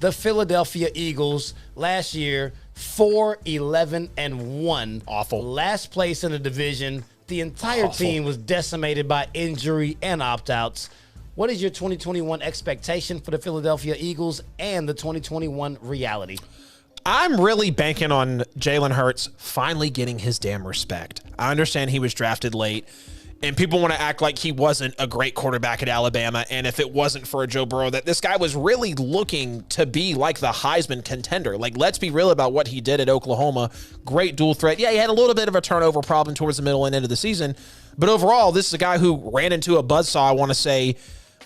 the Philadelphia Eagles last year, 4-11-1. Awful. Last place in the division. The entire team was decimated by injury and opt-outs. What is your 2021 expectation for the Philadelphia Eagles and the 2021 reality? I'm really banking on Jalen Hurts finally getting his damn respect. I understand he was drafted late, and people want to act like he wasn't a great quarterback at Alabama, and if it wasn't for a Joe Burrow, that this guy was really looking to be like the Heisman contender. Like, let's be real about what he did at Oklahoma. Great dual threat. Yeah, he had a little bit of a turnover problem towards the middle and end of the season, but overall, this is a guy who ran into a buzzsaw, I want to say,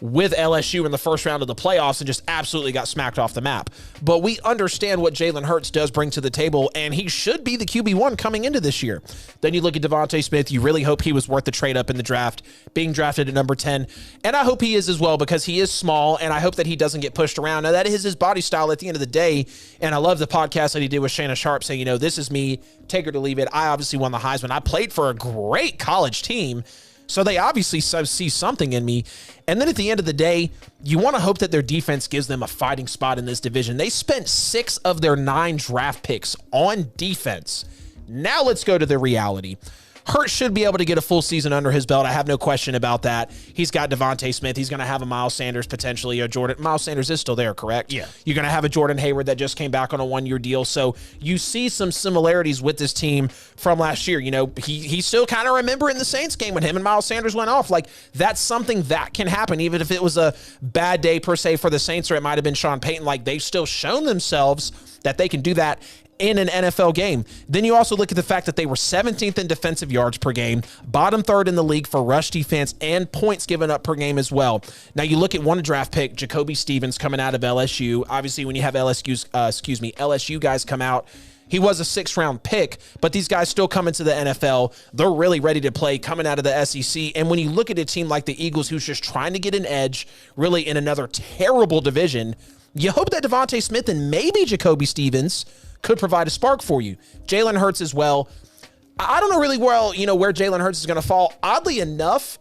with LSU in the first round of the playoffs and just absolutely got smacked off the map. But we understand what Jalen Hurts does bring to the table, and he should be the QB1 coming into this year. Then you look at Devonta Smith. You really hope he was worth the trade up in the draft, being drafted at number 10. And I hope he is as well, because he is small, and I hope that he doesn't get pushed around. Now, that is his body style at the end of the day, and I love the podcast that he did with Shanna Sharp saying, you know, this is me, take her to leave it. I obviously won the Heisman. I played for a great college team, so they obviously see something in me. And then at the end of the day, you want to hope that their defense gives them a fighting spot in this division. They spent 6 of their 9 draft picks on defense. Now let's go to the reality. Hurts should be able to get a full season under his belt. I have no question about that. He's got Devonta Smith. He's going to have a Miles Sanders, potentially a Jordan. Miles Sanders is still there, correct? Yeah. You're going to have a Jordan Hayward that just came back on a 1-year deal. So you see some similarities with this team from last year. You know, he's still kind of remembering the Saints game when him and Miles Sanders went off. Like, that's something that can happen, even if it was a bad day per se for the Saints, or it might have been Sean Payton. Like, they've still shown themselves that they can do that in an NFL game. Then you also look at the fact that they were 17th in defensive yards per game, bottom 3rd in the league for rush defense and points given up per game as well. Now you look at one draft pick, Jacoby Stevens, coming out of LSU. Obviously, when you have LSU guys come out, he was a 6th-round pick, but these guys still come into the NFL. They're really ready to play coming out of the SEC. And when you look at a team like the Eagles, who's just trying to get an edge, really in another terrible division, you hope that Devonta Smith and maybe Jacoby Stevens could provide a spark for you. Jalen Hurts as well. I don't know really where Jalen Hurts is going to fall. Oddly enough,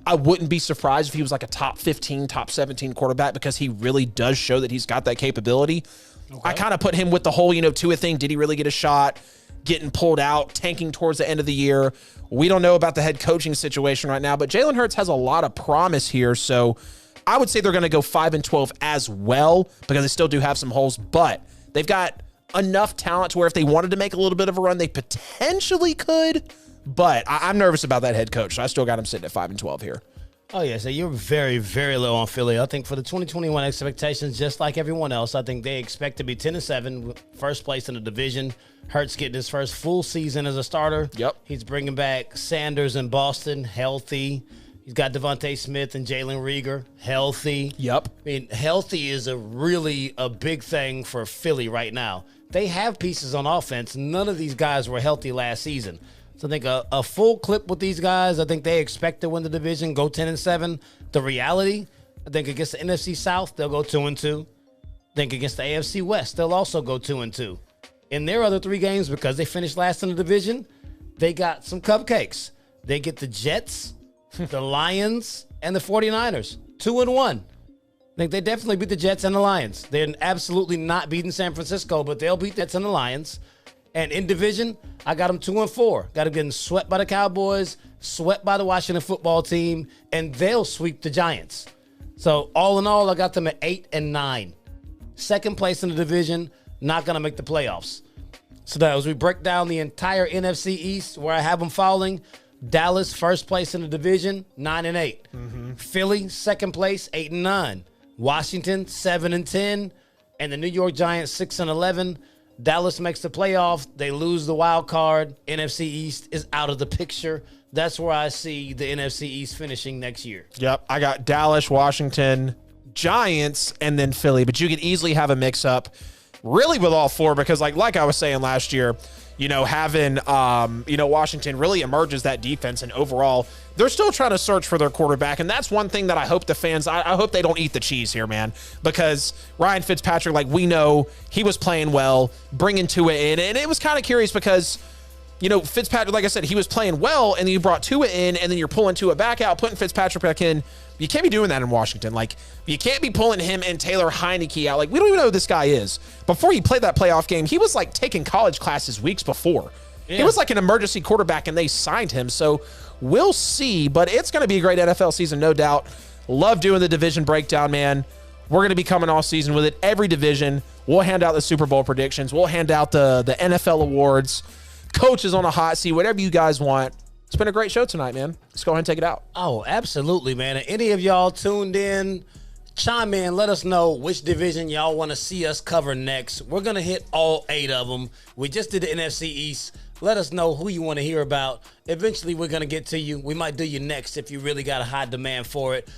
I wouldn't be surprised if he was like a top 15, top 17 quarterback, because he really does show that he's got that capability. Okay. I kind of put him with the whole, Tua thing. Did he really get a shot? Getting pulled out, tanking towards the end of the year. We don't know about the head coaching situation right now, but Jalen Hurts has a lot of promise here. So I would say they're going to go 5-12 as well, because they still do have some holes, but they've got enough talent to where if they wanted to make a little bit of a run, they potentially could. But I'm nervous about that head coach, so I still got him sitting at 5-12 here. Oh, yeah, so you're very, very low on Philly. I think for the 2021 expectations, just like everyone else, I think they expect to be 10-7, first place in the division. Hurts getting his first full season as a starter. Yep. He's bringing back Sanders in Boston, healthy. He's got Devonta Smith and Jalen Reagor, healthy. Yep. I mean, healthy is really a big thing for Philly right now. They have pieces on offense. None of these guys were healthy last season. So I think a full clip with these guys, I think they expect to win the division, go 10-7. The reality, I think against the NFC South, they'll go 2-2. I think against the AFC West, they'll also go 2-2. In their other 3 games, because they finished last in the division, they got some cupcakes. They get the Jets, the Lions, and the 49ers. 2-1. I think they definitely beat the Jets and the Lions. They're absolutely not beating San Francisco, but they'll beat the Jets and the Lions. And in division, I got them 2-4. Got them getting swept by the Cowboys, swept by the Washington football team, and they'll sweep the Giants. So all in all, I got them at 8-9. Second place in the division, not going to make the playoffs. So now as we break down the entire NFC East, where I have them falling, Dallas, first place in the division, 9-8. Mm-hmm. Philly, second place, 8-9. Washington, 7-10. And the New York Giants, 6-11. Dallas makes the playoff. They lose the wild card. NFC East is out of the picture. That's where I see the NFC East finishing next year. Yep. I got Dallas, Washington, Giants, and then Philly. But you could easily have a mix-up really with all 4, because like I was saying last year, having, Washington really emerges that defense, and overall, they're still trying to search for their quarterback. And that's one thing that I hope the fans, I hope they don't eat the cheese here, man, because Ryan Fitzpatrick, we know he was playing well, bringing Tua in. And it was kind of curious because, Fitzpatrick, like I said, he was playing well, and then you brought Tua in, and then you're pulling Tua back out, putting Fitzpatrick back in. You can't be doing that in Washington. Like, you can't be pulling him and Taylor Heineke out. Like, we don't even know who this guy is. Before he played that playoff game, he was, like, taking college classes weeks before. Yeah. He was like an emergency quarterback, and they signed him. So we'll see, but it's going to be a great NFL season, no doubt. Love doing the division breakdown, man. We're going to be coming all season with it. Every division. We'll hand out the Super Bowl predictions. We'll hand out the NFL awards. Coaches on a hot seat, whatever you guys want. It's been a great show tonight, man. Let's go ahead and take it out. Oh, absolutely, man. And any of y'all tuned in, chime in. Let us know which division y'all want to see us cover next. We're going to hit all 8 of them. We just did the NFC East. Let us know who you want to hear about. Eventually, we're going to get to you. We might do you next if you really got a high demand for it.